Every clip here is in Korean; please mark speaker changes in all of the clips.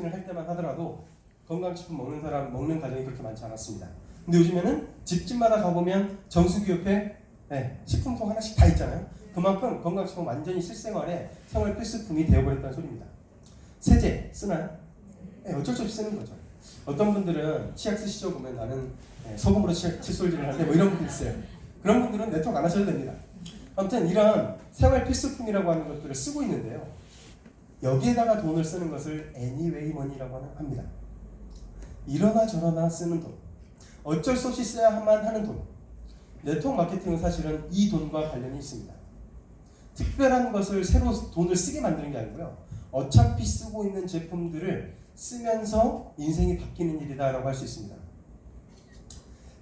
Speaker 1: 마케팅을 할 때만 하더라도 건강식품 먹는 사람, 먹는 가정이 그렇게 많지 않았습니다. 근데 요즘에는 집집마다 가보면 정수기 옆에 식품통 하나씩 다 있잖아요. 그만큼 건강식품 완전히 실생활에 생활 필수품이 되어버렸다는 소리입니다. 세제 쓰나요? 어쩔 수 없이 쓰는 거죠. 어떤 분들은 치약 쓰시죠? 보면 나는 소금으로 칫솔질을 하는데 뭐 이런 분들 있어요. 그런 분들은 네트워크 안 하셔도 됩니다. 아무튼 이런 생활 필수품이라고 하는 것들을 쓰고 있는데요. 여기에다가 돈을 쓰는 것을 anyway money라고 합니다. 이러나 저러나 쓰는 돈, 어쩔 수 없이 써야만 하는 돈. 네트워크 마케팅은 사실은 이 돈과 관련이 있습니다. 특별한 것을 새로 돈을 쓰게 만드는 게 아니고요. 어차피 쓰고 있는 제품들을 쓰면서 인생이 바뀌는 일이다라고 할 수 있습니다.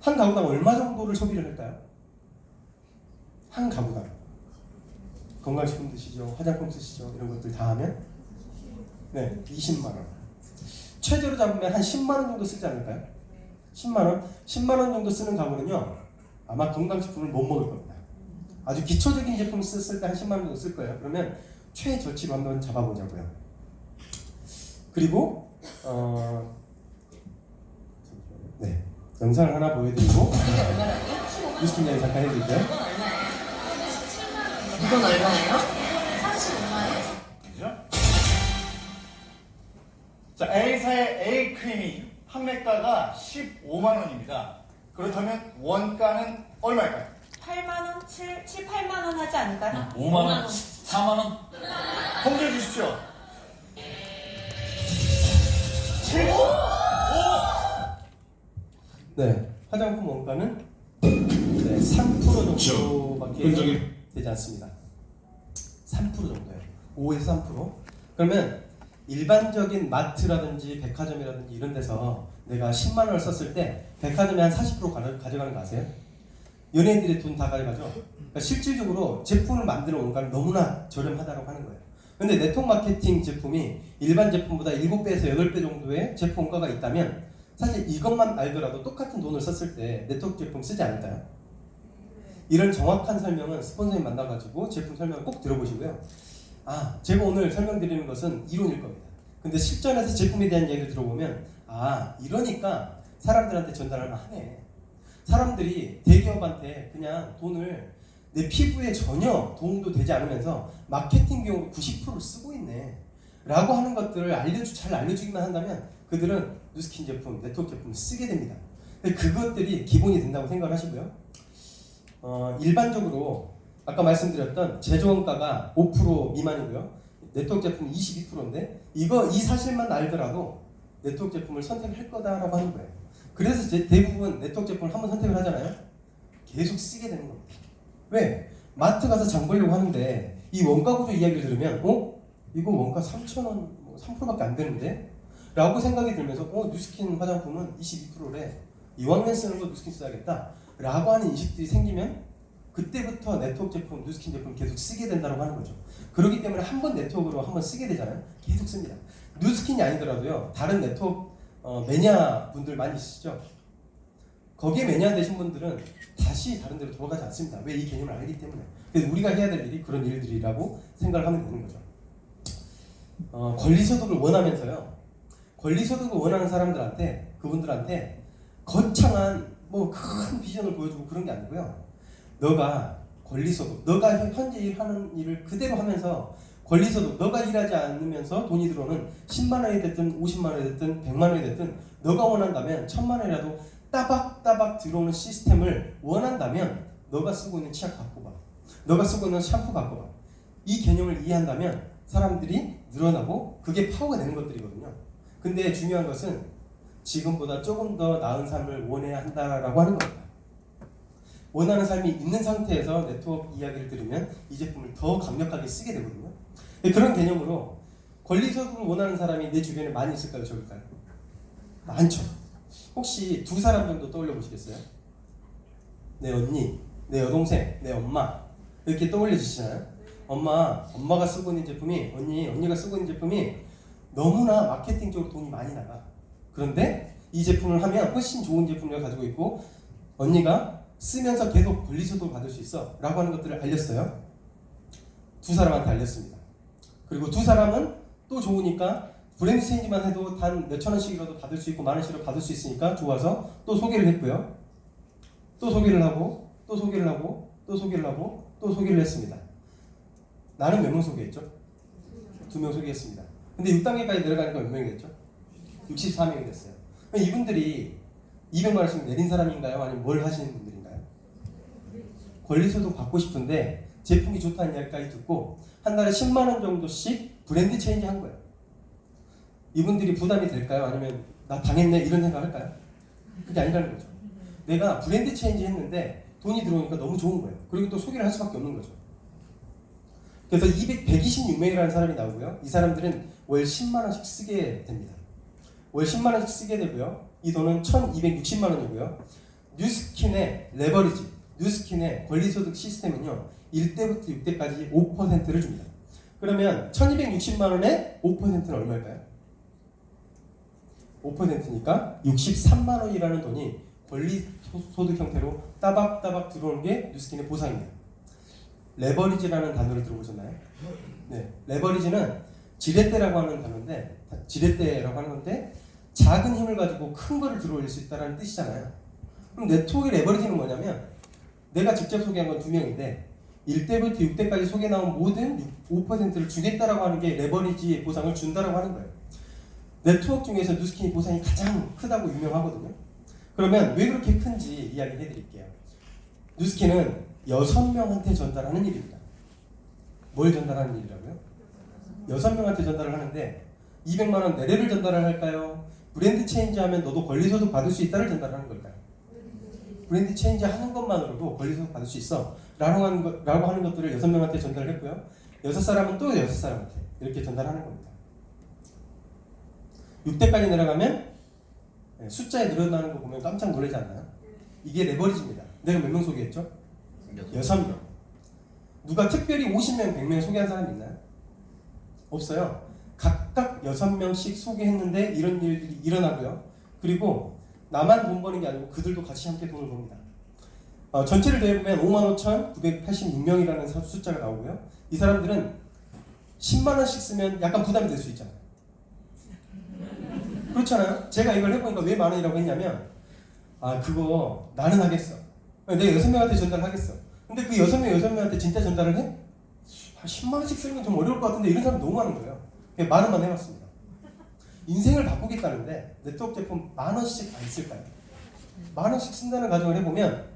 Speaker 1: 한 가구당 얼마 정도를 소비를 할까요? 한 가구당. 건강식품 드시죠, 화장품 쓰시죠, 이런 것들 다 하면 20만 원. 최저로 잡으면 한 10만 원 정도 쓰지 않을까요? 10만 원? 10만 원 정도 쓰는 가구는요, 아마 건강식품을 못 먹을 겁니다. 아주 기초적인 제품 썼을 때 한 10만 원 정도 쓸 거예요. 그러면 최저치로 한번 잡아보자고요. 그리고 영상을 하나 보여드리고 뉴스 이야기 잠깐 해드릴게요.
Speaker 2: 이건 얼마예요? 35만 원?
Speaker 3: 그죠? 자, A사의 A 크림이 판매가가 15만 원입니다. 그렇다면 원가는 얼마일까요?
Speaker 4: 8만 원, 7, 8만 원 하지 않을까요?
Speaker 5: 5만 원, 4만 원.
Speaker 3: 공개해 주십시오. 7, 5.
Speaker 1: 화장품 원가는 3% 정도밖에 되지 않습니다. 3% 정도예요. 5에서 3%. 그러면 일반적인 마트라든지 백화점이라든지 이런 데서 내가 10만 원을 썼을 때 백화점에 한 40% 가져가는 거 아세요? 연예인들의 돈 다 가져가죠. 그러니까 실질적으로 제품을 만드는 원가는 너무나 저렴하다고 하는 거예요. 근데 네트워크 마케팅 제품이 일반 제품보다 7배에서 8배 정도의 제품 원가가 있다면 사실 이것만 알더라도 똑같은 돈을 썼을 때 네트워크 제품 쓰지 않을까요? 이런 정확한 설명은 스폰서님 만나가지고 제품 설명을 꼭 들어보시고요. 제가 오늘 설명드리는 것은 이론일 겁니다. 근데 실전에서 제품에 대한 얘기를 들어보면 이러니까 사람들한테 전달하면 하네. 사람들이 대기업한테 그냥 돈을 내 피부에 전혀 도움도 되지 않으면서 마케팅 비용으로 90%를 쓰고 있네 라고 하는 것들을 잘 알려주기만 한다면 그들은 누스킨 제품, 네트워크 제품을 쓰게 됩니다. 근데 그것들이 기본이 된다고 생각을 하시고요. 일반적으로 아까 말씀드렸던 제조원가가 5% 미만이고요. 네트워크 제품이 22%인데 이 사실만 알더라도 네트워크 제품을 선택할 거다라고 하는 거예요. 그래서 대부분 네트워크 제품을 한번 선택을 하잖아요. 계속 쓰게 되는 겁니다. 왜? 마트 가서 장 보려고 하는데 이 원가 구조 이야기를 들으면 이거 원가 3,000원 3%밖에 안 되는데? 라고 생각이 들면서 뉴스킨 화장품은 22%래. 이왕면 쓰는 거 뉴스킨 써야겠다 라고 하는 인식들이 생기면 그때부터 네트워크 제품, 뉴스킨 제품 계속 쓰게 된다고 하는 거죠. 그렇기 때문에 한 번 네트워크로 한번 쓰게 되잖아요. 계속 씁니다. 뉴스킨이 아니더라도요. 다른 네트워크 매니아 분들 많이 있으시죠? 거기에 매니아 되신 분들은 다시 다른 데로 돌아가지 않습니다. 왜? 이 개념을 알기 때문에. 그래서 우리가 해야 될 일이 그런 일들이라고 생각을 하면 되는 거죠. 권리소득을 원하면서요. 권리소득을 원하는 사람들한테, 그분들한테 거창한 큰 비전을 보여주고 그런 게 아니고요. 너가 권리소득, 너가 현재 하는 일을 그대로 하면서 권리소득, 너가 일하지 않으면서 돈이 들어오는 10만 원이 됐든 50만 원이 됐든 100만 원이 됐든 너가 원한다면 1000만 원이라도 따박따박 들어오는 시스템을 원한다면 너가 쓰고 있는 치약 갖고 봐. 너가 쓰고 있는 샴푸 갖고 봐. 이 개념을 이해한다면 사람들이 늘어나고 그게 파워가 되는 것들이거든요. 근데 중요한 것은 지금보다 조금 더 나은 삶을 원해야 한다라고 하는 겁니다. 원하는 삶이 있는 상태에서 네트워크 이야기를 들으면 이 제품을 더 강력하게 쓰게 되거든요. 그런 개념으로 권리소득을 원하는 사람이 내 주변에 많이 있을까요? 적을까요? 많죠. 혹시 두 사람 정도 떠올려 보시겠어요? 내 언니, 내 여동생, 내 엄마 이렇게 떠올려 주시나요? 엄마가 쓰고 있는 제품이 언니가 쓰고 있는 제품이 너무나 마케팅적으로 돈이 많이 나가. 그런데 이 제품을 하면 훨씬 좋은 제품을 가지고 있고 언니가 쓰면서 계속 권리소득을 받을 수 있어 라고 하는 것들을 알렸어요. 두 사람한테 알렸습니다. 그리고 두 사람은 또 좋으니까 브랜드 체인지만 해도 단 몇천 원씩이라도 받을 수 있고 만 원씩이라도 받을 수 있으니까 좋아서 또 소개를 했고요. 또 소개를 하고 또 소개를 하고 또 소개를 하고 또 소개를 했습니다. 나는 몇 명 소개했죠? 2명 소개했습니다. 근데 6단계까지 내려가니까 몇 명이 됐죠? 64명이 됐어요. 그럼 이분들이 200만 원씩 내린 사람인가요? 아니면 뭘 하시는 분들인가요? 권리소득 받고 싶은데 제품이 좋다는 이야기까지 듣고 한 달에 10만 원 정도씩 브랜드 체인지 한 거예요. 이분들이 부담이 될까요? 아니면 나 당했네 이런 생각 할까요? 그게 아니라는 거죠. 내가 브랜드 체인지 했는데 돈이 들어오니까 너무 좋은 거예요. 그리고 또 소개를 할 수밖에 없는 거죠. 그래서 126명이라는 사람이 나오고요. 이 사람들은 월 10만 원씩 쓰게 됩니다. 월 10만 원씩 쓰게 되고요. 이 돈은 1260만 원이고요. 뉴스킨의 레버리지, 뉴스킨의 권리소득 시스템은요. 1대부터 6대까지 5%를 줍니다. 그러면 1260만 원에 5%는 얼마일까요? 5%니까 63만 원이라는 돈이 권리소득 형태로 따박따박 들어오는 게 뉴스킨의 보상입니다. 레버리지라는 단어를 들어보셨나요? 네, 레버리지는 지렛대라고 하는 단어인데, 지렛대라고 하는 건데 작은 힘을 가지고 큰 거를 들어올릴 수 있다는 뜻이잖아요. 그럼 네트워크의 레버리지는 뭐냐면 내가 직접 소개한 건 2명인데 1대부터 6대까지 소개 나온 모든 5%를 주겠다라고 하는 게 레버리지의 보상을 준다라고 하는 거예요. 네트워크 중에서 뉴스킨이 보상이 가장 크다고 유명하거든요. 그러면 왜 그렇게 큰지 이야기해 드릴게요. 뉴스킨은 6명한테 전달하는 일입니다. 뭘 전달하는 일이라고요? 6명한테 전달을 하는데 200만 원 내래를 전달을 할까요? 브랜드 체인지 하면 너도 권리소득 받을 수 있다를 전달하는 걸까요? 브랜드 체인지 하는 것만으로도 권리소득 받을 수 있어 라고 하는 것들을 6명한테 전달을 했고요. 6사람은 또 6사람한테 이렇게 전달하는 겁니다. 6대까지 내려가면 숫자에 늘어나는 거 보면 깜짝 놀라지 않나요? 이게 레버리지입니다. 내가 몇 명 소개했죠? 6명. 누가 특별히 50명, 100명 소개한 사람이 있나요? 없어요. 각각 6명씩 소개했는데 이런 일들이 일어나고요. 그리고 나만 돈 버는 게 아니고 그들도 같이 함께 돈을 법니다. 전체를 더해보면 55,986명이라는 숫자가 나오고요. 이 사람들은 10만 원씩 쓰면 약간 부담이 될 수 있잖아요. 그렇잖아요. 제가 이걸 해보니까 왜 만 원이라고 했냐면 그거 나는 하겠어. 내가 6명한테 전달을 하겠어. 근데 그 6명한테 진짜 전달을 해? 10만 원씩 쓰는 건 좀 어려울 것 같은데 이런 사람 너무 많은 거예요. 그냥 만 원만 해봤습니다. 인생을 바꾸겠다는데 네트워크 제품 만 원씩 안 쓸까요? 만 원씩 쓴다는 가정을 해보면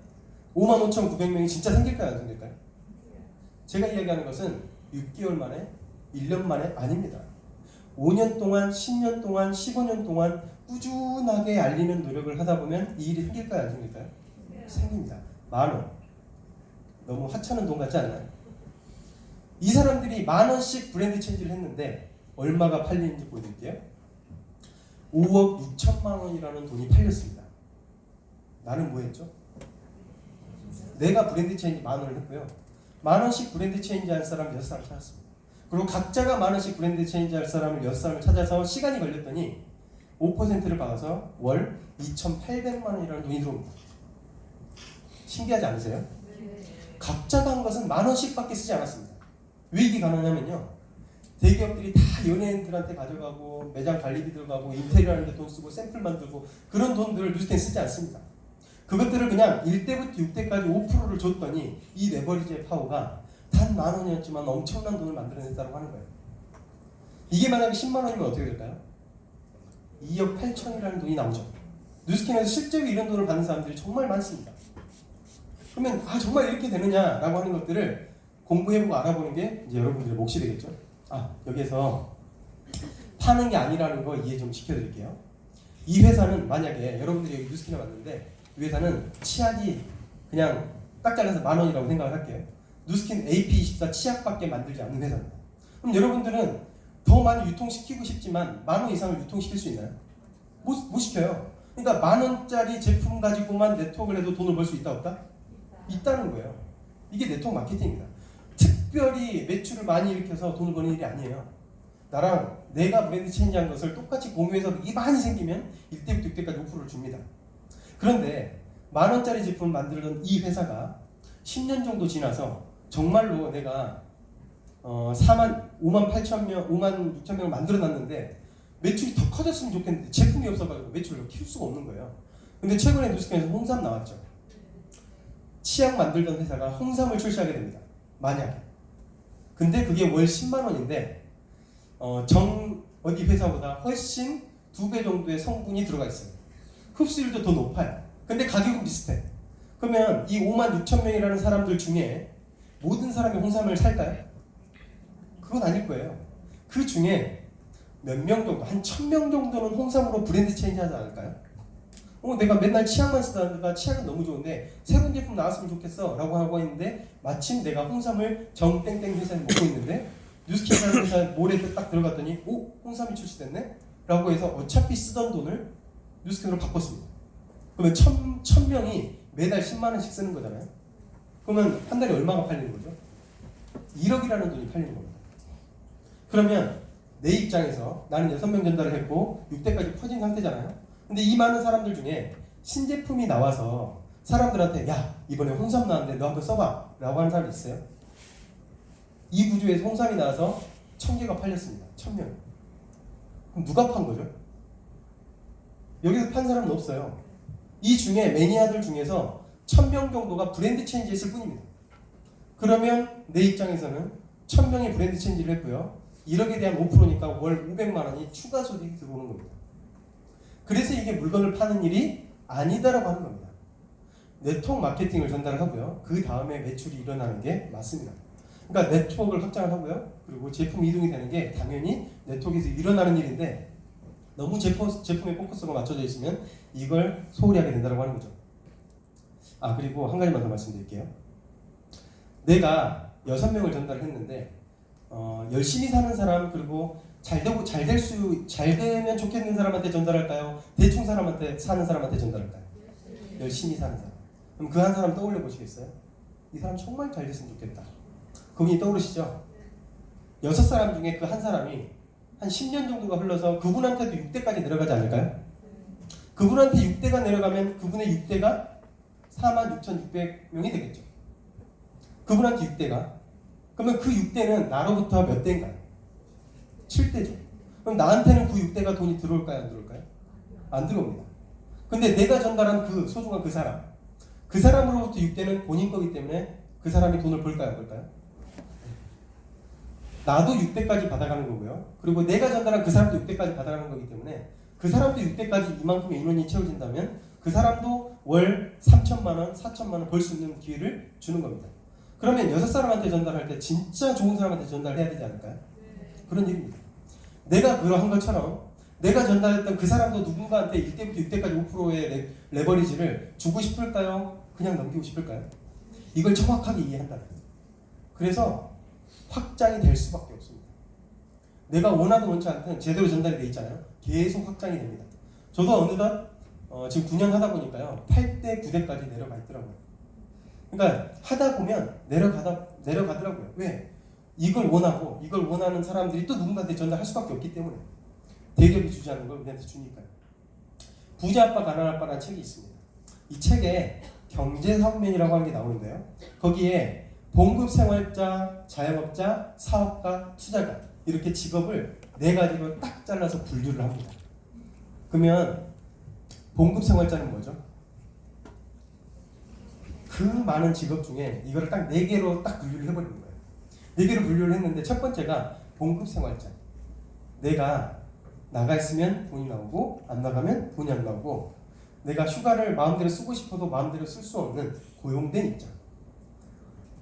Speaker 1: 55,900명이 진짜 생길까요? 안 생길까요? 제가 이야기하는 것은 6개월 만에 1년 만에 아닙니다. 5년 동안, 10년 동안, 15년 동안 꾸준하게 알리는 노력을 하다 보면 이 일이 생길까요? 안 생길까요? 생깁니다. 만 원. 너무 하찮은 돈 같지 않나요? 이 사람들이 만 원씩 브랜드 체인지를 했는데 얼마가 팔리는지 보여드릴게요. 5억 6천만 원이라는 돈이 팔렸습니다. 나는 뭐 했죠? 내가 브랜드 체인지 만 원을 했고요. 만 원씩 브랜드 체인지 할 사람 6사람 찾았습니다. 그리고 각자가 만 원씩 브랜드 체인지 할 사람을 6사람을 찾아서 시간이 걸렸더니 5%를 받아서 월 2,800만 원이라는 돈이 들어옵니다. 신기하지 않으세요? 각자가 한 것은 만 원씩밖에 쓰지 않았습니다. 왜 이게 가능하냐면요. 대기업들이 다 연예인들한테 가져가고 매장 관리비 들어가고 인테리어 하는데 돈 쓰고 샘플 만들고 그런 돈들을 뉴스캔 쓰지 않습니다. 그것들을 그냥 1대부터 6대까지 5%를 줬더니 이 레버리지의 파워가 단 만 원이었지만 엄청난 돈을 만들어냈다고 하는 거예요. 이게 만약에 10만 원이면 어떻게 될까요? 2억 8천이라는 돈이 나오죠. 뉴스캔에서 실제로 이런 돈을 받는 사람들이 정말 많습니다. 그러면 정말 이렇게 되느냐라고 하는 것들을 공부해보고 알아보는 게 이제 여러분들의 몫이 되겠죠. 여기에서 파는 게 아니라는 거 이해 좀 시켜드릴게요. 이 회사는 만약에 여러분들이 여기 뉴스킨에 왔는데 이 회사는 치약이 그냥 딱 잘라서 만 원이라고 생각을 할게요. 뉴스킨 AP24 치약밖에 만들지 않는 회사입니다. 그럼 여러분들은 더 많이 유통시키고 싶지만 만 원 이상을 유통시킬 수 있나요? 못 시켜요. 그러니까 만 원짜리 제품 가지고만 네트워크를 해도 돈을 벌 수 있다 없다? 있다는 거예요. 이게 네트워크 마케팅입니다. 특별히 매출을 많이 일으켜서 돈을 버는 일이 아니에요. 나랑 내가 브랜드 체인지한 것을 똑같이 공유해서 이 많이 생기면 1대부터 6대까지 5%를 줍니다. 그런데 만 원짜리 제품을 만들던 이 회사가 10년 정도 지나서 정말로 내가 5만 6천 명을 만들어놨는데 매출이 더 커졌으면 좋겠는데 제품이 없어가지고 매출을 키울 수가 없는 거예요. 근데 최근에 뉴스에서 홍삼 나왔죠. 치약 만들던 회사가 홍삼을 출시하게 됩니다. 만약에. 근데 그게 월 10만 원인데 어디 회사보다 훨씬 2배 정도의 성분이 들어가 있어요. 흡수율도 더 높아요. 근데 가격은 비슷해. 그러면 이 5만 6천 명이라는 사람들 중에 모든 사람이 홍삼을 살까요? 그건 아닐 거예요. 그 중에 몇 명 정도, 한 1000명 정도는 홍삼으로 브랜드 체인지 하지 않을까요? 내가 맨날 치약만 쓰다가 치약은 너무 좋은데 새로운 제품 나왔으면 좋겠어 라고 하고 있는데 마침 내가 홍삼을 정땡땡 회사에 먹고 있는데 뉴스키라는 회사 모레에 딱 들어갔더니 홍삼이 출시됐네? 라고 해서 어차피 쓰던 돈을 뉴스키로 바꿨습니다. 그러면 1000명이 매달 10만 원씩 쓰는 거잖아요. 그러면 한 달에 얼마가 팔리는 거죠? 1억이라는 돈이 팔리는 겁니다. 그러면 내 입장에서 나는 6명 전달을 했고 6대까지 퍼진 상태잖아요. 근데 이 많은 사람들 중에 신제품이 나와서 사람들한테 야 이번에 홍삼 나왔는데 너 한번 써봐 라고 하는 사람이 있어요? 이 구조에서 홍삼이 나와서 1000개가 팔렸습니다. 1000명. 그럼 누가 판 거죠? 여기서 판 사람은 없어요. 이 중에 매니아들 중에서 1000명 정도가 브랜드 체인지 했을 뿐입니다. 그러면 내 입장에서는 1000명이 브랜드 체인지를 했고요. 1억에 대한 5%니까 월 500만 원이 추가 소득이 들어오는 겁니다. 그래서 이게 물건을 파는 일이 아니다라고 하는 겁니다. 네트워크 마케팅을 전달을 하고요. 그 다음에 매출이 일어나는 게 맞습니다. 그러니까 네트워크를 확장을 하고요. 그리고 제품 이동이 되는 게 당연히 네트워크에서 일어나는 일인데 너무 제품에 포커스가 맞춰져 있으면 이걸 소홀히 하게 된다고 하는 거죠. 그리고 한 가지만 더 말씀드릴게요. 내가 6명을 전달을 했는데 열심히 사는 사람 그리고 잘 되면 좋겠는 사람한테 전달할까요? 대충 사는 사람한테 전달할까요? 열심히 사는 사람. 그럼 그 한 사람 떠올려 보시겠어요? 이 사람 정말 잘 됐으면 좋겠다. 그분이 떠오르시죠? 6사람 중에 그 한 사람이 한 10년 정도가 흘러서 그분한테도 6대까지 내려가지 않을까요? 그분한테 6대가 내려가면 그분의 6대가 46,600명이 되겠죠. 그분한테 6대가. 그러면 그 6대는 나로부터 몇 대인가요? 7대죠. 그럼 나한테는 그 6대가 돈이 들어올까요? 안 들어올까요? 안 들어옵니다. 근데 내가 전달한 그 소중한 그 사람으로부터 6대는 본인 거기 때문에 그 사람이 돈을 벌까요? 안 벌까요? 나도 6대까지 받아가는 거고요. 그리고 내가 전달한 그 사람도 6대까지 받아가는 거기 때문에 그 사람도 6대까지 이만큼의 인원이 채워진다면 그 사람도 월 3천만 원, 4천만 원 벌 수 있는 기회를 주는 겁니다. 그러면 6사람한테 전달할 때 진짜 좋은 사람한테 전달해야 되지 않을까요? 그런 일입니다. 내가 그러한 것처럼 내가 전달했던 그 사람도 누군가한테 1대부터 6대까지 5%의 레버리지를 주고 싶을까요? 그냥 넘기고 싶을까요? 이걸 정확하게 이해한다는 거예요. 그래서 확장이 될 수밖에 없습니다. 내가 원하든 원치 않든 제대로 전달이 돼 있잖아요. 계속 확장이 됩니다. 저도 어느덧 지금 9년 하다 보니까요. 8대, 9대까지 내려가 있더라고요. 그러니까 하다 보면 내려가더라고요. 왜? 이걸 원하고 이걸 원하는 사람들이 또 누군가한테 전달할 수밖에 없기 때문에 대기업이 주지 않는 걸 우리한테 주니까요. 부자 아빠 가난 아빠라는 책이 있습니다. 이 책에 경제사업면이라고 하는 게 나오는데요. 거기에 봉급생활자, 자영업자, 사업가, 투자가 이렇게 직업을 4가지로 딱 잘라서 분류를 합니다. 그러면 봉급생활자는 뭐죠? 그 많은 직업 중에 이거를 딱 4개로 딱 분류를 해버리는 거예요. 4개로 분류를 했는데 첫 번째가 봉급생활자. 내가 나가 있으면 돈이 나오고 안 나가면 돈이 안 나오고 내가 휴가를 마음대로 쓰고 싶어도 마음대로 쓸 수 없는 고용된 입장.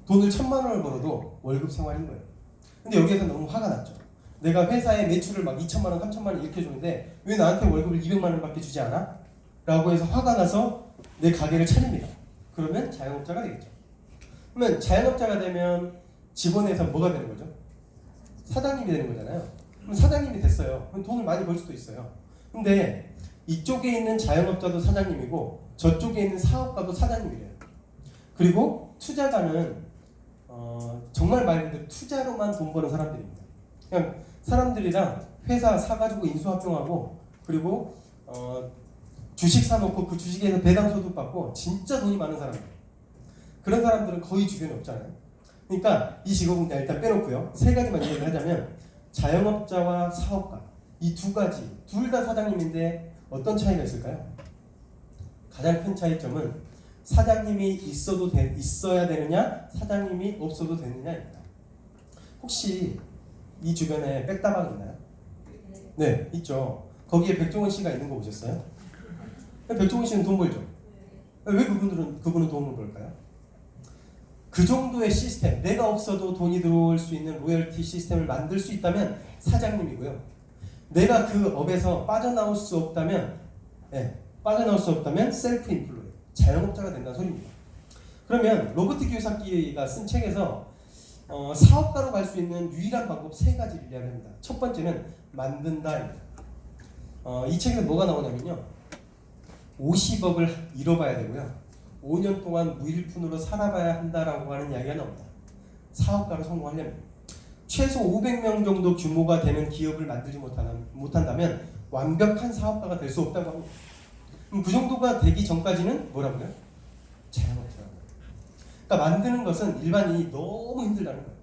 Speaker 1: 돈을 1000만 원을 벌어도 월급 생활인 거예요. 근데 여기에서 너무 화가 났죠. 내가 회사에 매출을 막 2천만 원, 3천만 원 이렇게 주는데 왜 나한테 월급을 200만 원밖에 주지 않아? 라고 해서 화가 나서 내 가게를 차립니다. 그러면 자영업자가 되겠죠. 그러면 자영업자가 되면 직원에서 뭐가 되는 거죠? 사장님이 되는 거잖아요. 그럼 사장님이 됐어요. 그럼 돈을 많이 벌 수도 있어요. 근데 이쪽에 있는 자영업자도 사장님이고 저쪽에 있는 사업가도 사장님이래요. 그리고 투자가는 정말 말 그대로 투자로만 돈 버는 사람들입니다. 그냥 사람들이랑 회사 사가지고 인수합병하고 그리고 주식 사놓고 그 주식에서 배당 소득 받고 진짜 돈이 많은 사람들. 그런 사람들은 거의 주변에 없잖아요. 그러니까 이 직업은 일단 빼놓고요. 3가지만 얘기를 하자면 자영업자와 사업가 이 두 가지 둘 다 사장님인데 어떤 차이가 있을까요? 가장 큰 차이점은 사장님이 있어야 되느냐 사장님이 없어도 되느냐입니다. 혹시 이 주변에 백다방 있나요? 네, 있죠. 거기에 백종원 씨가 있는 거 보셨어요? 백종원 씨는 돈 벌죠. 왜 그분은 돈을 벌까요? 그 정도의 시스템, 내가 없어도 돈이 들어올 수 있는 로열티 시스템을 만들 수 있다면 사장님이고요. 내가 그 업에서 빠져나올 수 없다면 셀프 인플루에 자영업자가 된다는 소리입니다. 그러면 로버트 키요사키가 쓴 책에서 사업가로 갈 수 있는 유일한 방법 3가지를 이야기합니다. 첫 번째는 만든다입니다. 이 책에서 뭐가 나오냐면요. 50억을 잃어봐야 되고요. 5년 동안 무일푼으로 살아봐야 한다라고 하는 이야기가 나옵니다. 사업가로 성공하려면 최소 500명 정도 규모가 되는 기업을 만들지 못한다면 완벽한 사업가가 될 수 없다고 합니다. 그럼 그 정도가 되기 전까지는 뭐라고요? 자영업자라고. 그러니까 만드는 것은 일반인이 너무 힘들다는 거예요.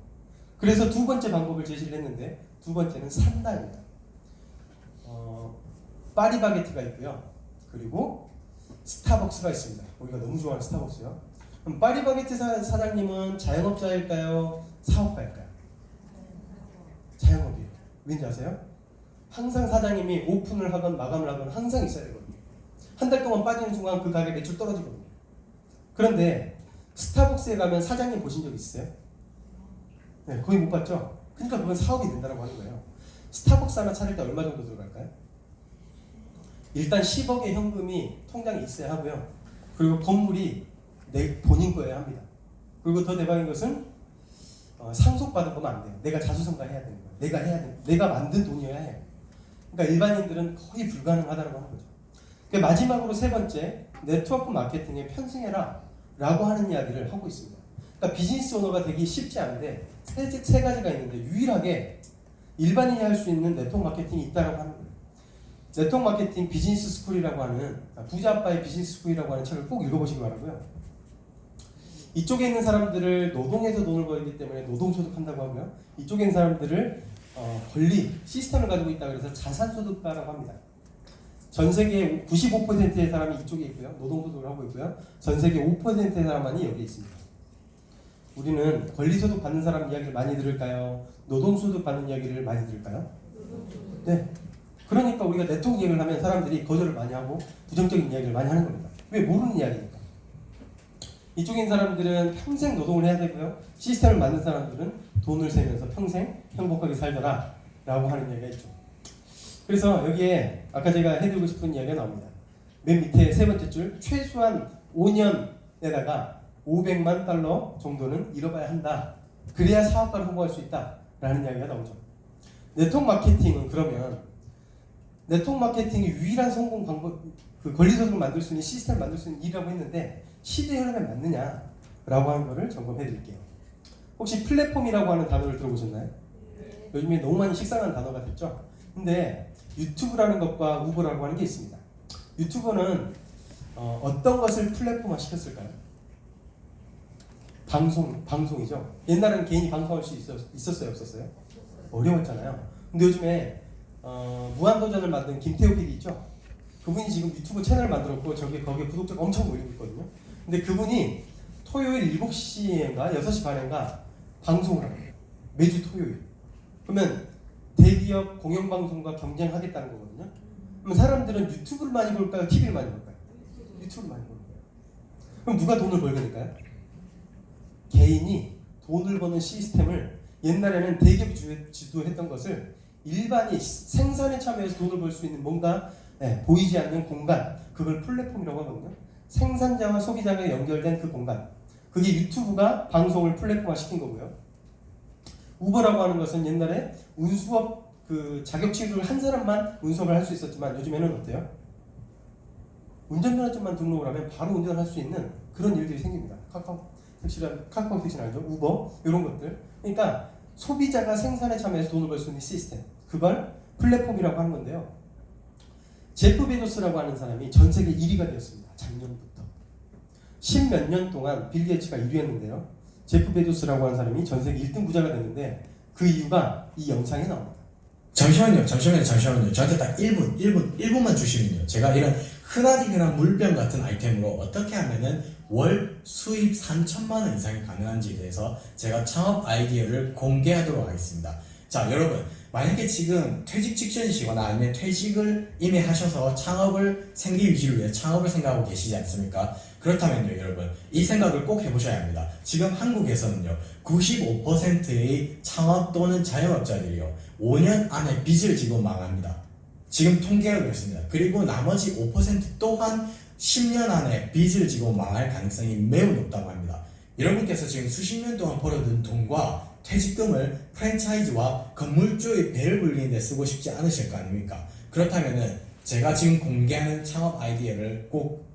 Speaker 1: 그래서 두 번째 방법을 제시를 했는데 두 번째는 산다입니다. 파리바게트가 있고요. 그리고 스타벅스가 있습니다. 우리가 너무 좋아하는 스타벅스요. 그럼 파리바게트 사장님은 자영업자일까요? 사업가일까요? 자영업이에요. 왠지 아세요? 항상 사장님이 오픈을 하건 마감을 하건 항상 있어야 되거든요. 한 달 동안 빠지는 순간 그 가게 매출 떨어지거든요. 그런데 스타벅스에 가면 사장님 보신 적 있어요? 네, 거의 못 봤죠? 그러니까 그건 사업이 된다고 하는 거예요. 스타벅스 하나 차릴 때 얼마 정도 들어갈까요? 일단 10억의 현금이 통장에 있어야 하고요. 그리고 건물이 내 본인 거여야 합니다. 그리고 더 대박인 것은 상속받은 거면 안 돼요. 내가 자수성가 해야 되는 거예요. 내가 해야 돼. 내가 만든 돈이어야 해요. 그러니까 일반인들은 거의 불가능하다고 하는 거죠. 그러니까 마지막으로 세 번째, 네트워크 마케팅에 편승해라 라고 하는 이야기를 하고 있습니다. 그러니까 비즈니스 오너가 되기 쉽지 않은데 세 가지가 있는데 유일하게 일반인이 할 수 있는 네트워크 마케팅이 있다고 하는 거예요. 네트워크 마케팅 비즈니스 스쿨이라고 하는 부자 아빠의 비즈니스 스쿨이라고 하는 책을 꼭 읽어보시기 바라고요. 이쪽에 있는 사람들을 노동해서 돈을 벌기 때문에 노동소득한다고 하고요. 이쪽에 있는 사람들을 권리, 시스템을 가지고 있다고 해서 자산소득가라고 합니다. 전 세계 95%의 사람이 이쪽에 있고요. 노동소득을 하고 있고요. 전 세계 5%의 사람만이 여기 있습니다. 우리는 권리소득 받는 사람 이야기를 많이 들을까요? 노동소득 받는 이야기를 많이 들을까요? 네. 그러니까 우리가 네트워크 얘기를 하면 사람들이 거절을 많이 하고 부정적인 이야기를 많이 하는 겁니다. 왜? 모르는 이야기니까. 이쪽에 있는 사람들은 평생 노동을 해야 되고요. 시스템을 만든 사람들은 돈을 세면서 평생 행복하게 살더라 라고 하는 이야기가 있죠. 그래서 여기에 아까 제가 해드리고 싶은 이야기가 나옵니다. 맨 밑에 세 번째 줄, 최소한 5년에다가 500만 달러 정도는 잃어봐야 한다. 그래야 사업가를 홍보할 수 있다 라는 이야기가 나오죠. 네트워크 마케팅은 그러면 네트워크 마케팅이 유일한 성공 방법, 그 권리소득을 만들 수 있는 시스템을 만들 수 있는 일이라고 했는데 시대 흐름에 맞느냐라고 하는 거를 점검해 드릴게요. 혹시 플랫폼이라고 하는 단어를 들어보셨나요? 요즘에 너무 많이 식상한 단어가 됐죠. 근데 유튜브라는 것과 우버라고 하는 게 있습니다. 유튜브는 어떤 것을 플랫폼화 시켰을까요? 방송이죠. 옛날에는 개인이 방송할 수 있었어요, 없었어요? 어려웠잖아요. 근데 요즘에 무한도전을 만든 김태호 PD 있죠? 그분이 지금 유튜브 채널을 만들었고 거기에 구독자가 엄청 몰리고 있거든요. 근데 그분이 토요일 7시인가 6시 반인가 방송을 합니다. 매주 토요일. 그러면 대기업 공영방송과 경쟁하겠다는 거거든요. 그럼 사람들은 유튜브를 많이 볼까요? TV를 많이 볼까요? 유튜브를 많이 보는 거예요. 그럼 누가 돈을 벌게 될까요? 개인이 돈을 버는 시스템을 옛날에는 대기업이 주도했던 것을 일반이 생산에 참여해서 돈을 벌 수 있는 뭔가 보이지 않는 공간, 그걸 플랫폼이라고 하거든요. 생산자와 소비자가 연결된 그 공간, 그게 유튜브가 방송을 플랫폼화 시킨 거고요. 우버라고 하는 것은 옛날에 운수업 그 자격취를 한 사람만 운수업을 할 수 있었지만 요즘에는 어때요? 운전면허증만 등록을 하면 바로 운전할 수 있는 그런 일들이 생깁니다. 카카오 택시는 아니죠. 우버 이런 것들. 그러니까 소비자가 생산에 참여해서 돈을 벌 수 있는 시스템, 그걸 플랫폼이라고 하는 건데요. 제프 베조스라고 하는 사람이 전 세계 1위가 되었습니다. 작년부터 10몇 년 동안 빌 게이츠가 1위였는데요. 제프 베조스라고 하는 사람이 전 세계 1등 부자가 됐는데 그 이유가 이 영상에 나옵니다.
Speaker 6: 잠시만요. 저한테 딱 1분만 주시면요. 제가 이런 흔하디흔한 물병 같은 아이템으로 어떻게 하면은 월 수입 3천만 원 이상이 가능한지에 대해서 제가 창업 아이디어를 공개하도록 하겠습니다. 자, 여러분, 만약에 지금 퇴직 직전이시거나 아니면 퇴직을 이미 하셔서 생계 유지를 위해 창업을 생각하고 계시지 않습니까? 그렇다면요, 여러분, 이 생각을 꼭 해보셔야 합니다. 지금 한국에서는요, 95%의 창업 또는 자영업자들이요, 5년 안에 빚을 지고 망합니다. 지금 통계가 그렇습니다. 그리고 나머지 5% 또한 10년 안에 빚을 지고 망할 가능성이 매우 높다고 합니다. 여러분께서 지금 수십 년 동안 벌어둔 돈과 퇴직금을 프랜차이즈와 건물주의 배를 불리는 데 쓰고 싶지 않으실 거 아닙니까? 그렇다면은 제가 지금 공개하는 창업 아이디어를 꼭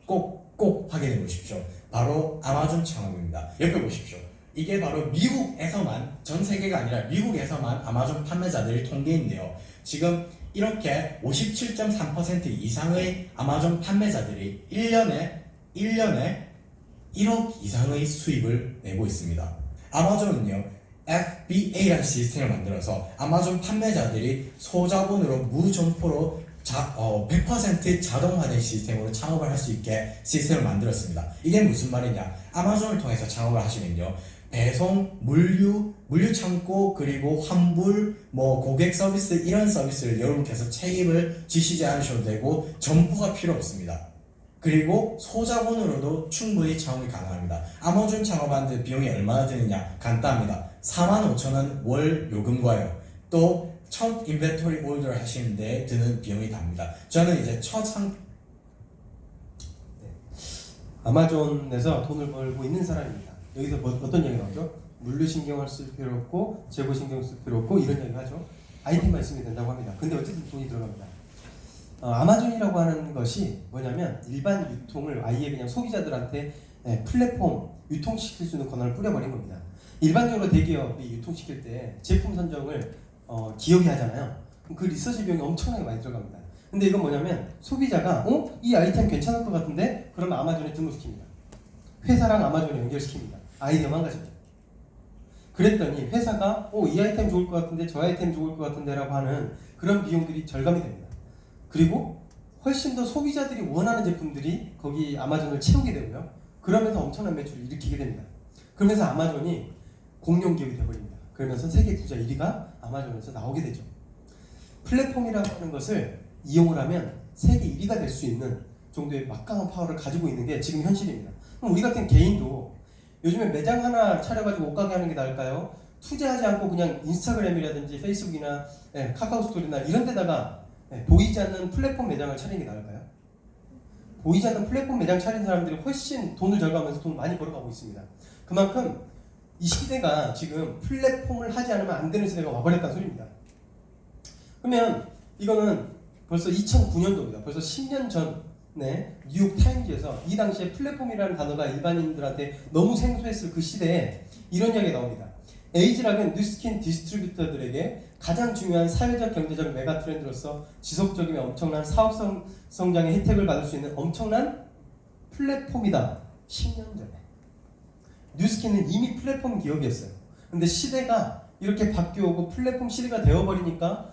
Speaker 6: 확인해 보십시오. 바로 아마존 창업입니다. 옆에 보십시오. 이게 바로 미국에서만, 전 세계가 아니라 미국에서만 아마존 판매자들의 통계인데요. 지금 이렇게 57.3% 이상의 아마존 판매자들이 1년에 1억 이상의 수입을 내고 있습니다. 아마존은요, FBA라는 시스템을 만들어서 아마존 판매자들이 소자본으로 무점포로 100% 자동화된 시스템으로 창업을 할 수 있게 시스템을 만들었습니다. 이게 무슨 말이냐? 아마존을 통해서 창업을 하시면요, 배송, 물류 창고, 그리고 환불, 고객 서비스, 이런 서비스를 여러분께서 책임을 지시지 않으셔도 되고 점포가 필요 없습니다. 그리고 소자본으로도 충분히 창업이 가능합니다. 아마존 창업하는데 비용이 얼마나 드느냐? 간단합니다. 45,000원 월 요금과요, 또 첫 인벤토리 오더를 하시는데 드는 비용이 답니다. 저는 이제
Speaker 1: 아마존에서 돈을 벌고 있는 사람입니다. 여기서 어떤 얘기 나오죠? 물류 신경을 쓸 필요 없고 재고 신경 쓸 필요 없고 이런 얘기 하죠. 아이템만 있으면 된다고 합니다. 근데 어쨌든 돈이 들어갑니다. 아마존이라고 하는 것이 뭐냐면 일반 유통을 아예 그냥 소비자들한테 플랫폼 유통시킬 수 있는 권한을 뿌려버린 겁니다. 일반적으로 대기업이 유통시킬 때 제품 선정을 기업이 하잖아요. 그 리서치 비용이 엄청나게 많이 들어갑니다. 근데 이건 뭐냐면 소비자가 이 아이템 괜찮을 것 같은데 그러면 아마존에 등록시킵니다. 회사랑 아마존에 연결시킵니다. 아이디어만 가지고. 그랬더니 회사가 이 아이템 좋을 것 같은데 저 아이템 좋을 것 같은데 라고 하는 그런 비용들이 절감이 됩니다. 그리고 훨씬 더 소비자들이 원하는 제품들이 거기 아마존을 채우게 되고요. 그러면서 엄청난 매출을 일으키게 됩니다. 그러면서 아마존이 공룡기업이 되어버립니다. 그러면서 세계 부자 1위가 아마존에서 나오게 되죠. 플랫폼이라고 하는 것을 이용을 하면 세계 1위가 될 수 있는 정도의 막강한 파워를 가지고 있는 게 지금 현실입니다. 그럼 우리 같은 개인도 요즘에 매장 하나 차려가지고 옷가게 하는 게 나을까요? 투자하지 않고 그냥 인스타그램이라든지 페이스북이나 카카오 스토리나 이런 데다가 보이지 않는 플랫폼 매장을 차리는 게 나을까요? 보이지 않는 플랫폼 매장 차린 사람들이 훨씬 돈을 절감하면서 돈 많이 벌어가고 있습니다. 그만큼 이 시대가 지금 플랫폼을 하지 않으면 안 되는 시대가 와버렸다는 소리입니다. 그러면 이거는 벌써 2009년도입니다. 벌써 10년 전에 뉴욕 타임즈에서 이 당시에 플랫폼이라는 단어가 일반인들한테 너무 생소했을 그 시대에 이런 이야기가 나옵니다. 에이지락은 뉴스킨 디스트리뷰터들에게 가장 중요한 사회적 경제적 메가 트렌드로서 지속적이며 엄청난 사업 성장의 혜택을 받을 수 있는 엄청난 플랫폼이다. 10년 전에. 뉴스킨은 이미 플랫폼 기업이었어요. 근데 시대가 이렇게 바뀌어오고 플랫폼 시대가 되어버리니까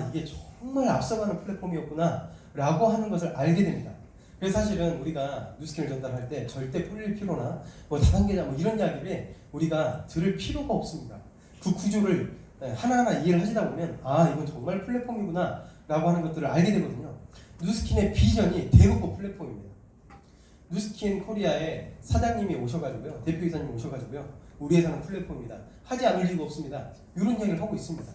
Speaker 1: 이게 정말 앞서가는 플랫폼이었구나 라고 하는 것을 알게 됩니다. 그래서 사실은 우리가 뉴스킨을 전달할 때 절대 뿌릴 필요나 다단계자 이런 이야기를 우리가 들을 필요가 없습니다. 그 구조를 하나하나 이해를 하시다 보면 이건 정말 플랫폼이구나 라고 하는 것들을 알게 되거든요. 뉴스킨의 비전이 대놓고 플랫폼입니다. 뉴스킨 코리아의 사장님이 오셔가지고요, 대표이사님이 오셔가지고요, 우리 회사는 플랫폼이다, 하지 않을 이유가 없습니다, 이런 이야기를 하고 있습니다.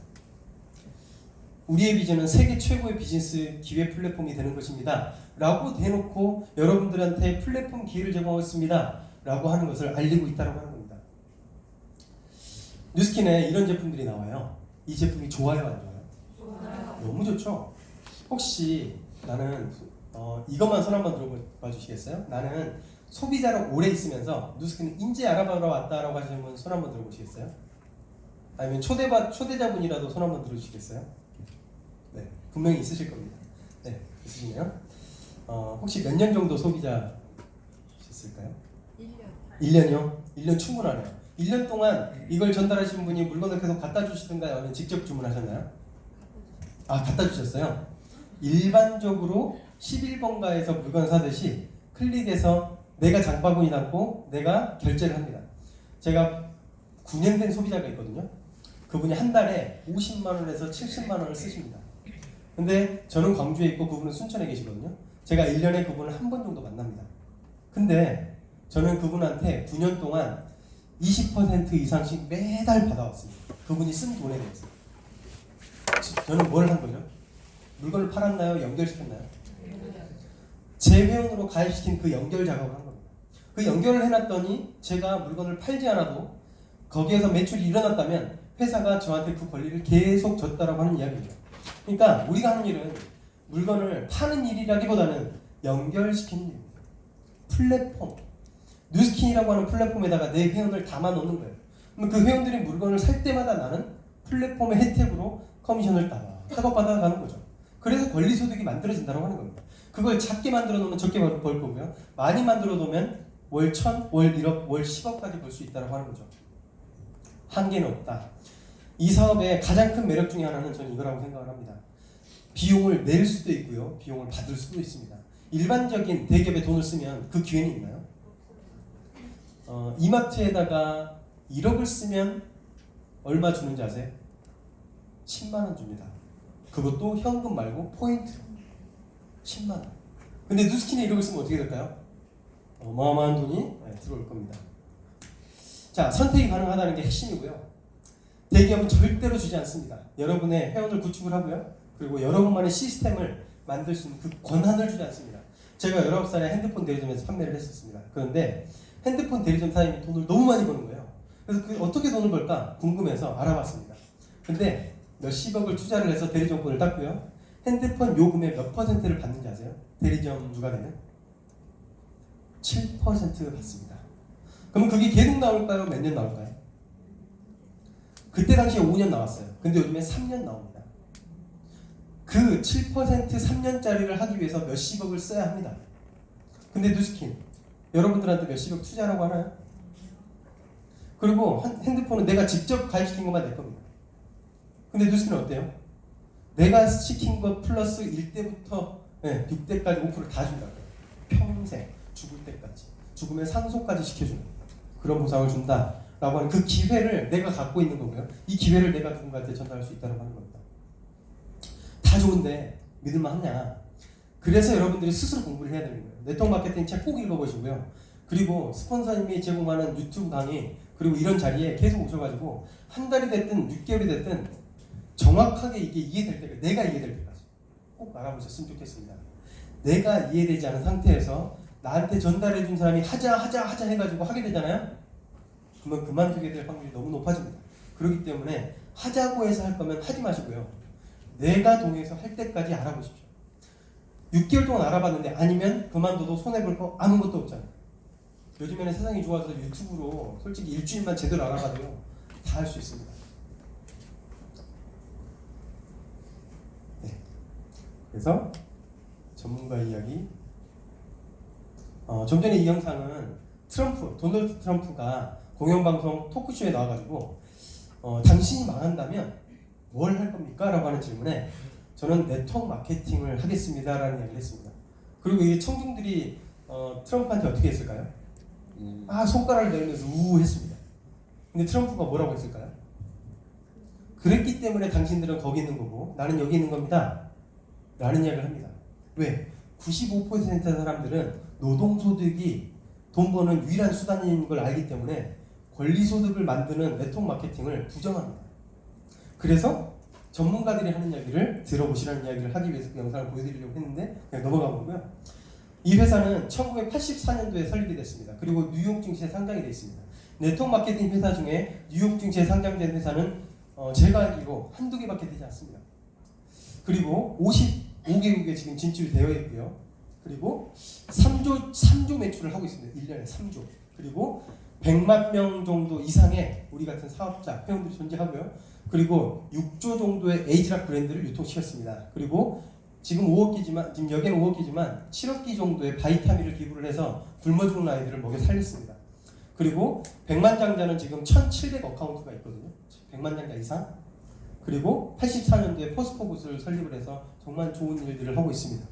Speaker 1: 우리의 비전은 세계 최고의 비즈니스 기회 플랫폼이 되는 것입니다 라고 대놓고 여러분들한테 플랫폼 기회를 제공하겠습니다 라고 하는 것을 알리고 있다고 하는 겁니다. 뉴스킨에 이런 제품들이 나와요. 이 제품이 좋아요, 안 좋아요? 좋아요. 너무 좋죠? 혹시 나는 이것만 손 한번 들어봐 주시겠어요? 나는 소비자로 오래 있으면서 뉴스킨을 인제 알아보러 왔다라고 하시는 분 손 한번 들어보시겠어요? 아니면 초대자분이라도 손 한번 들어주시겠어요? 네, 분명히 있으실 겁니다. 네, 있으시네요. 혹시 몇 년 정도 소비자셨을까요? 1년. 1년이요? 1년 충분하네요. 1년 동안 이걸 전달하신 분이 물건을 계속 갖다 주시든가 아니면 직접 주문하셨나요? 갖다 주셨어요. 일반적으로 11번가에서 물건 사듯이 클릭해서 내가 장바구니 담고 내가 결제를 합니다. 제가 9년 된 소비자가 있거든요. 그분이 한 달에 50만 원에서 70만 원을 쓰십니다. 근데 저는 광주에 있고 그분은 순천에 계시거든요. 제가 1년에 그분을 한 번 정도 만납니다. 근데 저는 그분한테 9년 동안 20% 이상씩 매달 받아왔습니다. 그분이 쓴 돈에 대해서. 저는 뭘 한 거죠? 물건을 팔았나요? 연결시켰나요? 제 회원으로 가입시킨 그 연결 작업을 한 겁니다. 그 연결을 해놨더니 제가 물건을 팔지 않아도 거기에서 매출이 일어났다면 회사가 저한테 그 권리를 계속 줬다라고 하는 이야기입니다. 그러니까 우리가 하는 일은 물건을 파는 일이라기보다는 연결시키는 일입니다. 플랫폼, 뉴스킨이라고 하는 플랫폼에다가 내 회원을 담아 놓는 거예요. 그럼 그 회원들이 물건을 살 때마다 나는 플랫폼의 혜택으로 커미션을 따박 받아가는 거죠. 그래서 권리소득이 만들어진다고 하는 겁니다. 그걸 작게 만들어 놓으면 적게 벌 거고요. 많이 만들어 놓으면 월 1000, 월 1억, 월 10억까지 벌 수 있다고 하는 거죠. 한계는 없다. 이 사업의 가장 큰 매력 중에 하나는 저는 이거라고 생각을 합니다. 비용을 낼 수도 있고요. 비용을 받을 수도 있습니다. 일반적인 대기업에 돈을 쓰면 그 기회는 있나요? 이마트에다가 1억을 쓰면 얼마 주는지 아세요? 10만 원 줍니다. 그것도 현금 말고 포인트로 10만 원. 근데 누스킨에 1억을 쓰면 어떻게 될까요? 어마어마한 돈이 들어올 겁니다. 자, 선택이 가능하다는 게 핵심이고요. 대기업은 절대로 주지 않습니다. 여러분의 회원을 구축을 하고요. 그리고 여러분만의 시스템을 만들 수 있는 그 권한을 주지 않습니다. 제가 19살에 핸드폰 대리점에서 판매를 했었습니다. 그런데 핸드폰 대리점 사장님이 돈을 너무 많이 버는 거예요. 그래서 그 어떻게 돈을 벌까 궁금해서 알아봤습니다. 근데 몇십억을 투자를 해서 대리점권을 땄고요. 핸드폰 요금의 몇 퍼센트를 받는지 아세요? 대리점주가 되면 7% 받습니다. 그러면 그게 계속 나올까요? 몇 년 나올까요? 그때 당시에 5년 나왔어요. 근데 요즘에 3년 나옵니다. 그 7% 3년짜리를 하기 위해서 몇십억을 써야 합니다. 근데 누스킨 여러분들한테 몇십억 투자라고 하나요? 그리고 핸드폰은 내가 직접 가입시킨 것만 낼 겁니다. 근데 누스킨은 어때요? 내가 시킨 것 플러스 1대부터 6대까지 5% 다 준다고요. 평생 죽을 때까지. 죽으면 상속까지 시켜주는 그런 보상을 준다라고 하는 그 기회를 내가 갖고 있는 거고요. 이 기회를 내가 누군가한테 전달할 수 있다고 하는 겁니다. 다 좋은데 믿을만 하냐? 그래서 여러분들이 스스로 공부를 해야 되는 거예요. 네트워크 마케팅 책 꼭 읽어보시고요. 그리고 스폰서님이 제공하는 유튜브 강의 그리고 이런 자리에 계속 오셔가지고 한 달이 됐든 6개월이 됐든 정확하게 이게 이해될 때까지 내가 이해될 때까지 꼭 알아보셨으면 좋겠습니다. 내가 이해되지 않은 상태에서 나한테 전달해준 사람이 하자 해가지고 하게 되잖아요. 그러면 그만두게 될 확률이 너무 높아집니다. 그렇기 때문에 하자고 해서 할 거면 하지 마시고요. 내가 동의해서 할 때까지 알아보십시오. 6개월 동안 알아봤는데 아니면 그만둬도 손해볼 거 아무것도 없잖아요. 요즘에는 세상이 좋아서 유튜브로 솔직히 일주일만 제대로 알아봐도요 다 할 수 있습니다. 네. 그래서 전문가 이야기. 좀 전에 이 영상은 도널드 트럼프가 공영방송 토크쇼에 나와가지고 당신이 망한다면 뭘 할 겁니까? 라고 하는 질문에 저는 네트워크 마케팅을 하겠습니다 라는 이야기를 했습니다. 그리고 이 청중들이 트럼프한테 어떻게 했을까요? 손가락을 내리면서 우우 했습니다. 근데 트럼프가 뭐라고 했을까요? 그랬기 때문에 당신들은 거기 있는 거고 나는 여기 있는 겁니다 라는 이야기를 합니다. 왜? 95%의 사람들은 노동소득이 돈 버는 유일한 수단인 걸 알기 때문에 권리소득을 만드는 네트워크 마케팅을 부정합니다. 그래서 전문가들이 하는 이야기를 들어보시라는 이야기를 하기 위해서 그 영상을 보여드리려고 했는데 그냥 넘어가 보고요. 이 회사는 1984년도에 설립이 됐습니다. 그리고 뉴욕 증시에 상장이 되어 있습니다. 네트워크 마케팅 회사 중에 뉴욕 증시에 상장된 회사는 제가 알기로 한두 개밖에 되지 않습니다. 그리고 55개국에 지금 진출이 되어 있고요. 그리고 3조 매출을 하고 있습니다. 1년에 3조. 그리고 100만 명 정도 이상의 우리 같은 사업자, 회원들이 존재하고요. 그리고 6조 정도의 에이지락 브랜드를 유통시켰습니다. 그리고 지금 5억 기지만, 지금 여기는 5억 기지만 7억 기 정도의 바이타민을 기부를 해서 굶어 죽는 아이들을 먹여 살렸습니다. 그리고 100만 장자는 지금 1,700 어카운트가 있거든요. 100만 장자 이상. 그리고 84년도에 포스코굿을 설립을 해서 정말 좋은 일들을 하고 있습니다.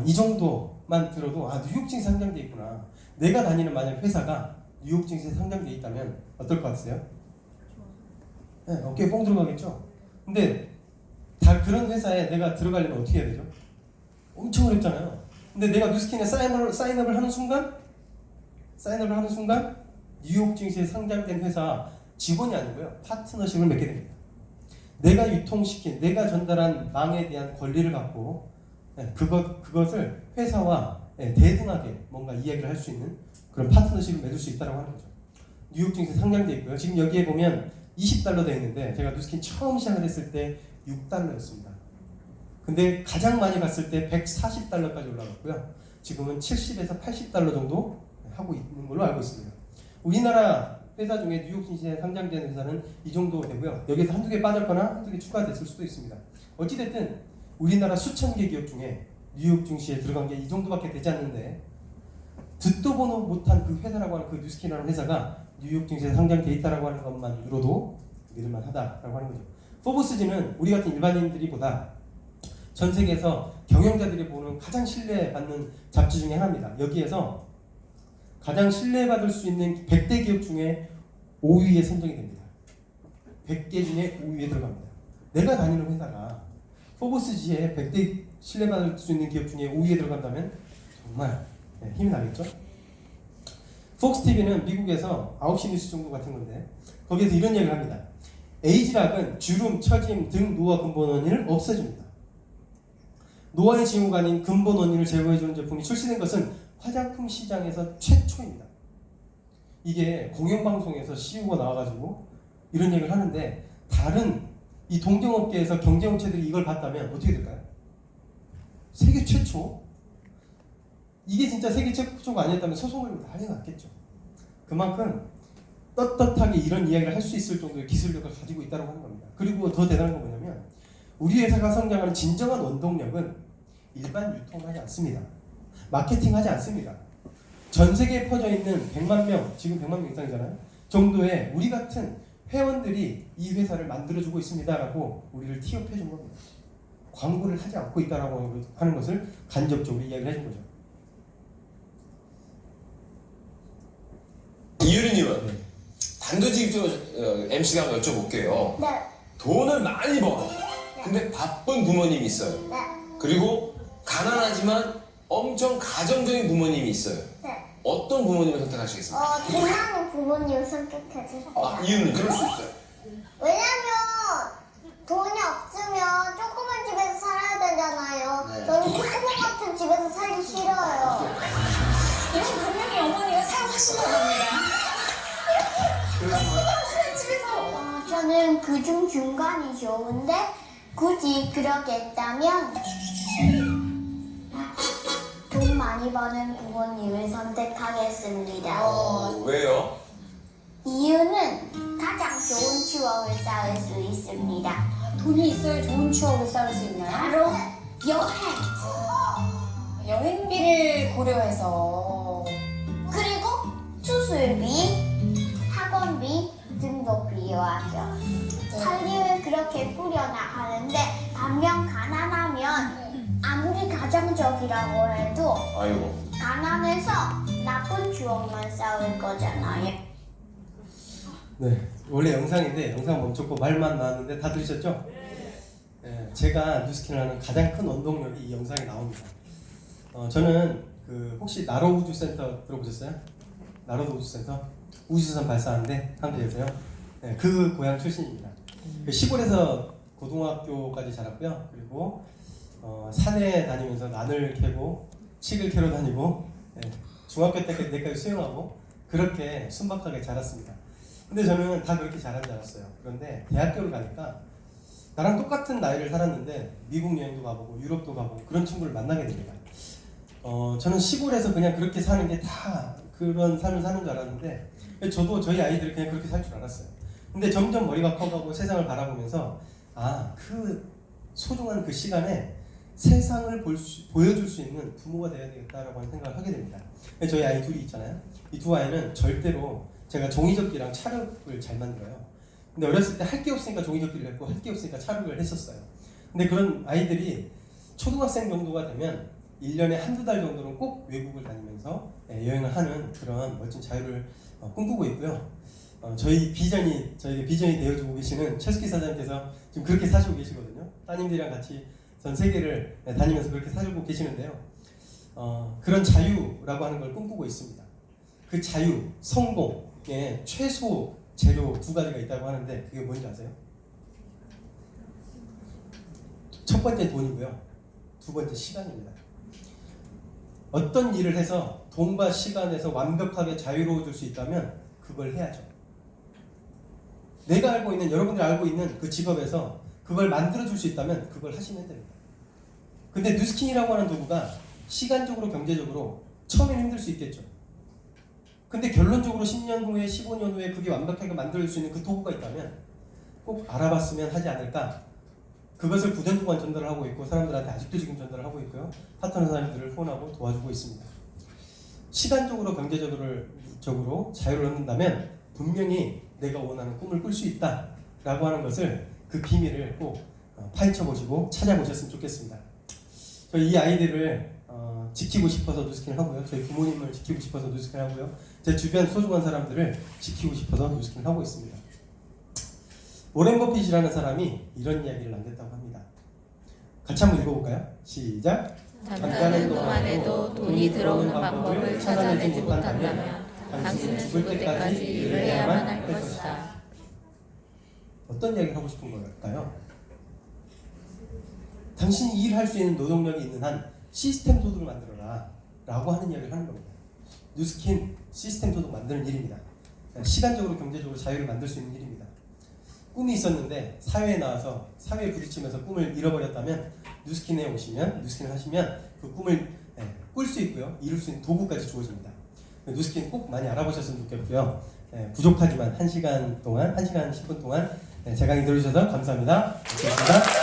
Speaker 1: 이 정도만 들어도 뉴욕 증시에 상장돼 있구나. 내가 다니는 만약 회사가 뉴욕 증시에 상장돼 있다면 어떨 것 같으세요? 네, 어깨에 뽕 들어가겠죠? 근데 다 그런 회사에 내가 들어가려면 어떻게 해야 되죠? 엄청 어렵잖아요. 근데 내가 뉴스킨에 사인업을 하는 순간 뉴욕 증시에 상장된 회사 직원이 아니고요, 파트너십을 맺게 됩니다. 내가 유통시킨, 내가 전달한 망에 대한 권리를 갖고 그것을 회사와 대등하게 뭔가 이야기를 할 수 있는 그런 파트너십을 맺을 수 있다고 하는 거죠. 뉴욕 증시에 상장돼 있고요. 지금 여기에 보면 $20 되어 있는데 제가 뉴스킨 처음 시작을 했을 때 $6였습니다. 근데 가장 많이 갔을 때 $140까지 올라갔고요. 지금은 $70에서 $80 정도 하고 있는 걸로 알고 있습니다. 우리나라 회사 중에 뉴욕 증시에 상장된 회사는 이 정도 되고요. 여기서 한두 개 빠졌거나 한두 개 추가됐을 수도 있습니다. 어찌됐든 우리나라 수천 개 기업 중에 뉴욕 증시에 들어간 게 이 정도밖에 되지 않는데 듣도 보도 못한 그 회사라고 하는 그 뉴스킨이라는 회사가 뉴욕 증시에 상장돼 있다라고 하는 것만으로도 믿을만하다라고 하는 거죠. 포브스지는 우리 같은 일반인들이보다 전 세계에서 경영자들이 보는 가장 신뢰받는 잡지 중에 하나입니다. 여기에서 가장 신뢰받을 수 있는 100대 기업 중에 5위에 선정이 됩니다. 100개 중에 5위에 들어갑니다. 내가 다니는 회사가 포브스지에 100대 신뢰받을 수 있는 기업 중에 5위에 들어간다면 정말 힘이 나겠죠? 폭스TV는 미국에서 9시 뉴스 정도 같은 건데 거기에서 이런 얘기를 합니다. 에이즈락은 주름, 처짐 등 노화 근본 원인을 없애줍니다. 노화의 징후가 아닌 근본 원인을 제거해주는 제품이 출시된 것은 화장품 시장에서 최초입니다. 이게 공영방송에서 CEO가 나와가지고 이런 얘기를 하는데 다른 이 동종업계에서 경쟁업체들이 이걸 봤다면 어떻게 될까요? 세계 최초? 이게 진짜 세계 최초가 아니었다면 소송을 난리 났겠죠. 그만큼 떳떳하게 이런 이야기를 할 수 있을 정도의 기술력을 가지고 있다고 하는 겁니다. 그리고 더 대단한 건 뭐냐면 우리 회사가 성장하는 진정한 원동력은 일반 유통하지 않습니다. 마케팅하지 않습니다. 전 세계에 퍼져 있는 100만 명, 지금 100만 명 이상이잖아요. 정도의 우리 같은 회원들이 이 회사를 만들어주고 있습니다라고 우리를 티업해 준 겁니다. 광고를 하지 않고 있다라고 하는 것을 간접적으로 이야기를 해준 거죠.
Speaker 7: 이유리님은 단도직입적으로 MC가 한번 여쭤볼게요.
Speaker 8: 네.
Speaker 7: 돈을 많이 벌어. 근데 바쁜 부모님이 있어요.
Speaker 8: 네.
Speaker 7: 그리고 가난하지만 엄청 가정적인 부모님이 있어요.
Speaker 8: 네.
Speaker 7: 어떤 부모님을 선택하시겠습니까?
Speaker 8: 돈 많은 부모님을 선택해주세요.
Speaker 7: 이유는 그럴 수 있어요.
Speaker 8: 왜냐면 돈이 없으면 조그만 집에서 살아야 되잖아요.
Speaker 7: 네.
Speaker 8: 저는 조그만 같은 집에서 살기 싫어요.
Speaker 2: 이건 분명히 어머니가 사용하신 겁니다. 집에서
Speaker 8: 저는 그중 중간이 좋은데 굳이 그렇게 했다면 돈 많이 버는 부모님을 선택하겠습니다.
Speaker 7: 왜요?
Speaker 8: 이유는 가장 좋은 추억을 쌓을 수 있습니다.
Speaker 2: 돈이 있어야 좋은 추억을 쌓을 수 있나요?
Speaker 8: 바로 여행.
Speaker 2: 여행비를 고려해서
Speaker 8: 그리고 수술비, 학원비 등도 필요하죠. 살림을 그렇게 꾸려나가는데 반면 가난하면 아무리 가정적이라고 해도
Speaker 7: 아이고.
Speaker 8: 가난해서 나쁜 추억만 쌓을 거잖아요.
Speaker 1: 네, 원래 영상인데 영상 멈췄고 말만 나왔는데 다 들으셨죠? 네, 제가 뉴스킨을 하는 가장 큰 원동력이 이 영상에 나옵니다. 저는 혹시 나로 우주센터 들어보셨어요? 나로 우주센터? 우주선 발사하는데 함께 계세요. 네, 그 고향 출신입니다. 시골에서 고등학교까지 자랐고요. 그리고 산에 다니면서 난을 캐고 칡을 캐러 다니고 중학교 때까지 수영하고 그렇게 순박하게 자랐습니다. 근데 저는 다 그렇게 잘한 줄 알았어요. 그런데 대학교를 가니까 나랑 똑같은 나이를 살았는데 미국 여행도 가보고 유럽도 가보고 그런 친구를 만나게 됩니다. 저는 시골에서 그냥 그렇게 사는 게 다 그런 삶을 사는 줄 알았는데 저도 저희 아이들이 그냥 그렇게 살 줄 알았어요. 근데 점점 머리가 커가고 세상을 바라보면서 그 소중한 그 시간에 세상을 보여줄 수 있는 부모가 되어야 되겠다라고 하는 생각을 하게 됩니다. 저희 아이 둘이 있잖아요. 이 두 아이는 절대로 제가 종이접기랑 찰흙을 잘 만들어요. 근데 어렸을 때 할 게 없으니까 종이접기를 했고 할 게 없으니까 차력을 했었어요. 근데 그런 아이들이 초등학생 정도가 되면 1년에 한두 달 정도는 꼭 외국을 다니면서 여행을 하는 그런 멋진 자유를 꿈꾸고 있고요. 저에게 비전이 되어주고 계시는 최숙희 사장님께서 지금 그렇게 사시고 계시거든요. 따님들이랑 같이 전 세계를 다니면서 그렇게 살고 계시는데요. 그런 자유라고 하는 걸 꿈꾸고 있습니다. 그 자유, 성공의 최소 재료 두 가지가 있다고 하는데 그게 뭔지 아세요? 첫 번째 돈이고요. 두 번째 시간입니다. 어떤 일을 해서 돈과 시간에서 완벽하게 자유로워질 수 있다면 그걸 해야죠. 내가 알고 있는, 여러분들이 알고 있는 그 직업에서 그걸 만들어줄 수 있다면 그걸 하시면 됩니다. 근데 누스킨이라고 하는 도구가 시간적으로, 경제적으로 처음엔 힘들 수 있겠죠. 근데 결론적으로 10년 후에, 15년 후에 그게 완벽하게 만들어줄 수 있는 그 도구가 있다면 꼭 알아봤으면 하지 않을까. 그것을 9년 동안 전달을 하고 있고 사람들한테 아직도 지금 전달을 하고 있고요. 파트너 사람들을 후원하고 도와주고 있습니다. 시간적으로, 경제적으로 자유를 얻는다면 분명히 내가 원하는 꿈을 꿀 수 있다라고 하는 것을, 그 비밀을 꼭 파헤쳐보시고 찾아보셨으면 좋겠습니다. 저희 이 아이들을 지키고 싶어서 누스킨을 하고요. 저희 부모님을 지키고 싶어서 누스킨을 하고요. 제 주변 소중한 사람들을 지키고 싶어서 누스킨을 하고 있습니다. 워렌 버핏이라는 사람이 이런 이야기를 남겼다고 합니다. 같이 한번 읽어볼까요? 시작!
Speaker 9: 잠자는 동안에도 돈이 들어오는 방법을 찾아내지 못한다면 당신은 죽을 때까지 일을 해야만 할 것이다.
Speaker 1: 어떤 이야기를 하고 싶은 걸까요? 당신이 일할 수 있는 노동력이 있는 한 시스템 소득을 만들어라 라고 하는 이야기를 하는 겁니다. 누스킨 시스템 소득 만드는 일입니다. 시간적으로, 경제적으로 자유를 만들 수 있는 일입니다. 꿈이 있었는데 사회에 나와서 사회에 부딪히면서 꿈을 잃어버렸다면 누스킨에 오시면, 누스킨을 하시면 그 꿈을 꿀 수 있고요. 이룰 수 있는 도구까지 주어집니다. 누스킨 꼭 많이 알아보셨으면 좋겠고요. 부족하지만 1시간 10분 동안 제 강의 들어주셔서 감사합니다. 고맙습니다.